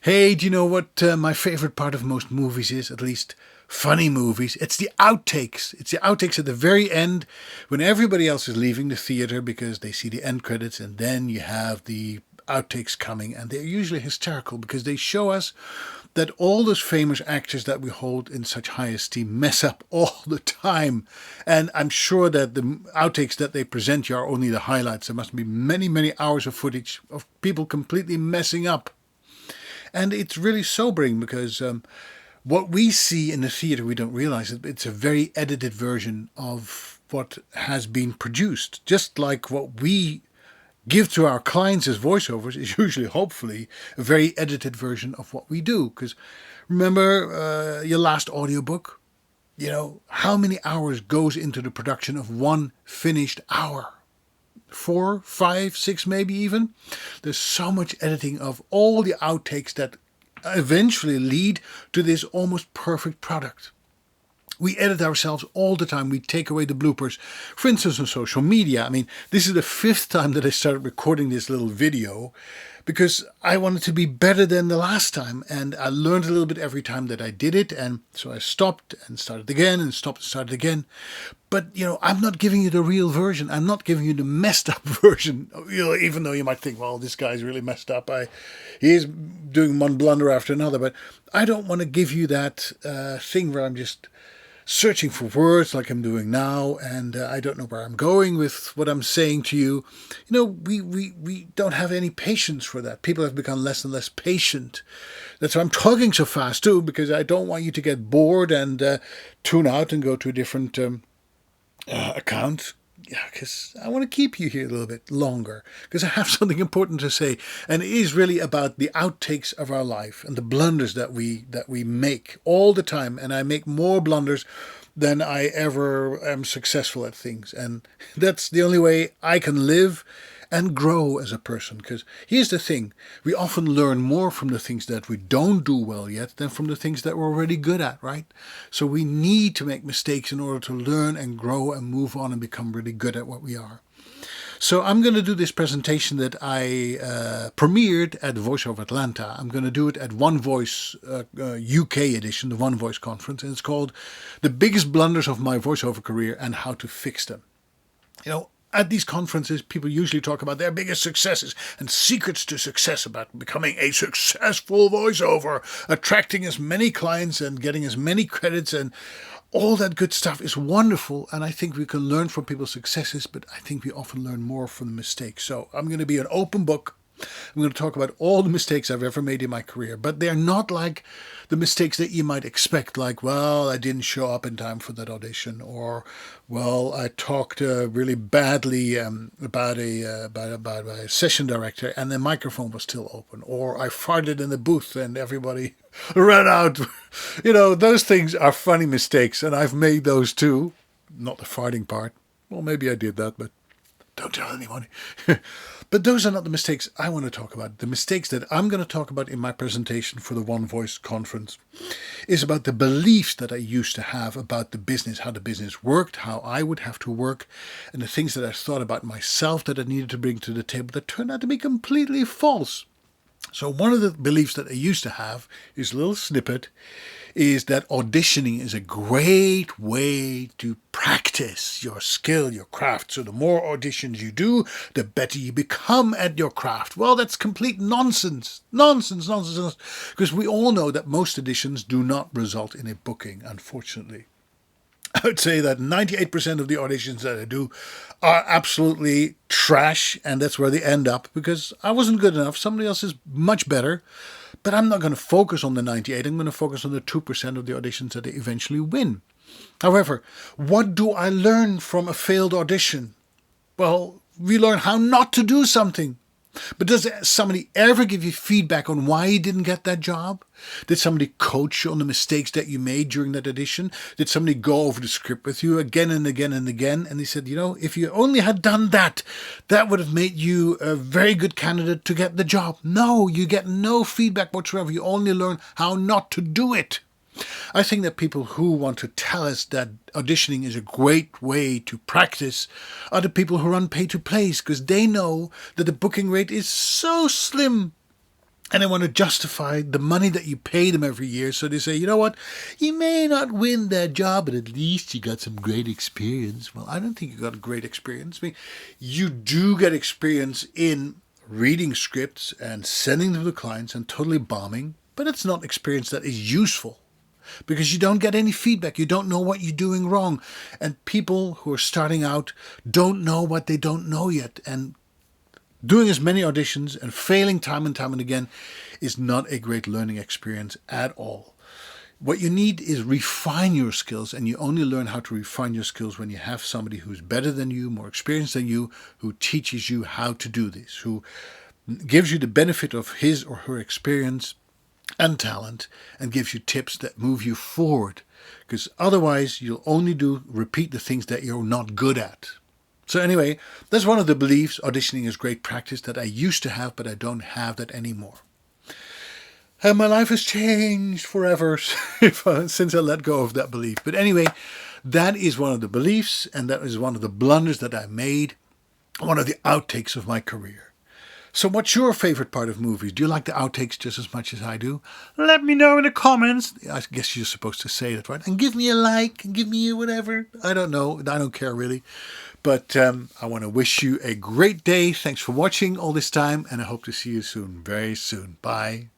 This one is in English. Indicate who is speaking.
Speaker 1: Hey, do you know what my favorite part of most movies is? At least funny movies. It's the outtakes. It's the outtakes at the very end when everybody else is leaving the theater because they see the end credits, and then you have the outtakes coming, and they're usually hysterical because they show us that all those famous actors that we hold in such high esteem mess up all the time. And I'm sure that the outtakes that they present you are only the highlights. There must be many, many hours of footage of people completely messing up. And it's really sobering because what we see in the theater, we don't realize it. It's a very edited version of what has been produced. Just like what we give to our clients as voiceovers is usually, hopefully, a very edited version of what we do. Because remember your last audiobook? You know, how many hours goes into the production of one finished hour? 4, 5, 6 maybe even. There's so much editing of all the outtakes that eventually lead to this almost perfect product. We edit ourselves all the time. We take away the bloopers. For instance, on social media. I mean, this is the 5th time that I started recording this little video because I wanted to be better than the last time. And I learned a little bit every time that I did it. And so I stopped and started again and stopped and started again. But, you know, I'm not giving you the real version. I'm not giving you the messed up version. You know, even though you might think, well, this guy's really messed up. He is doing one blunder after another. But I don't want to give you that thing where I'm just searching for words like I'm doing now, and I don't know where I'm going with what I'm saying to you. You know, we don't have any patience for that. People have become less and less patient. That's why I'm talking so fast too, because I don't want you to get bored and tune out and go to a different account. Yeah, because I want to keep you here a little bit longer because I have something important to say, and it is really about the outtakes of our life and the blunders that we make all the time. And I make more blunders than I ever am successful at things, and that's the only way I can live and grow as a person. Because here's the thing, we often learn more from the things that we don't do well yet than from the things that we're already good at, right? So we need to make mistakes in order to learn and grow and move on and become really good at what we are. So I'm going to do this presentation that I premiered at VoiceOver Atlanta. I'm going to do it at One Voice UK edition, the One Voice conference, and it's called The Biggest Blunders of My Voiceover Career and How to Fix Them. You know, at these conferences, people usually talk about their biggest successes and secrets to success, about becoming a successful voiceover, attracting as many clients and getting as many credits, and all that good stuff is wonderful. And I think we can learn from people's successes, but I think we often learn more from the mistakes. So I'm going to be an open book. I'm going to talk about all the mistakes I've ever made in my career, but they're not like the mistakes that you might expect, like, well, I didn't show up in time for that audition, or, well, I talked really badly about a session director and the microphone was still open, or I farted in the booth and everybody ran out. You know, those things are funny mistakes, and I've made those too. Not the farting part. Well, maybe I did that, but don't tell anyone. But those are not the mistakes I want to talk about. The mistakes that I'm going to talk about in my presentation for the One Voice conference is about the beliefs that I used to have about the business, how the business worked, how I would have to work, and the things that I thought about myself that I needed to bring to the table that turned out to be completely false. So one of the beliefs that I used to have, is a little snippet, is that auditioning is a great way to practice your skill, your craft. So the more auditions you do, the better you become at your craft. Well, that's complete nonsense. Nonsense. Because we all know that most auditions do not result in a booking, unfortunately. I would say that 98% of the auditions that I do are absolutely trash, and that's where they end up because I wasn't good enough. Somebody else is much better, but I'm not going to focus on the 98. I'm going to focus on the 2% of the auditions that they eventually win. However, what do I learn from a failed audition? Well, we learn how not to do something. But does somebody ever give you feedback on why you didn't get that job? Did somebody coach you on the mistakes that you made during that audition? Did somebody go over the script with you again and again and again? And they said, you know, if you only had done that, that would have made you a very good candidate to get the job. No, you get no feedback whatsoever. You only learn how not to do it. I think that people who want to tell us that auditioning is a great way to practice are the people who run pay-to-plays, because they know that the booking rate is so slim. And they want to justify the money that you pay them every year. So they say, you know what, you may not win that job, but at least you got some great experience. Well, I don't think you got a great experience. I mean, you do get experience in reading scripts and sending them to clients and totally bombing, but it's not experience that is useful because you don't get any feedback. You don't know what you're doing wrong. And people who are starting out don't know what they don't know yet. And doing as many auditions and failing time and time and again is not a great learning experience at all. What you need is refine your skills, and you only learn how to refine your skills when you have somebody who's better than you, more experienced than you, who teaches you how to do this, who gives you the benefit of his or her experience and talent and gives you tips that move you forward. Because otherwise you'll only repeat the things that you're not good at. So anyway, that's one of the beliefs. Auditioning is great practice that I used to have, but I don't have that anymore. And my life has changed forever since I let go of that belief. But anyway, that is one of the beliefs, and that is one of the blunders that I made, one of the outtakes of my career. So what's your favorite part of movies? Do you like the outtakes just as much as I do? Let me know in the comments. I guess you're supposed to say that, right? And give me a like, and give me a whatever. I don't know. I don't care really. But I want to wish you a great day. Thanks for watching all this time, and I hope to see you soon, very soon. Bye.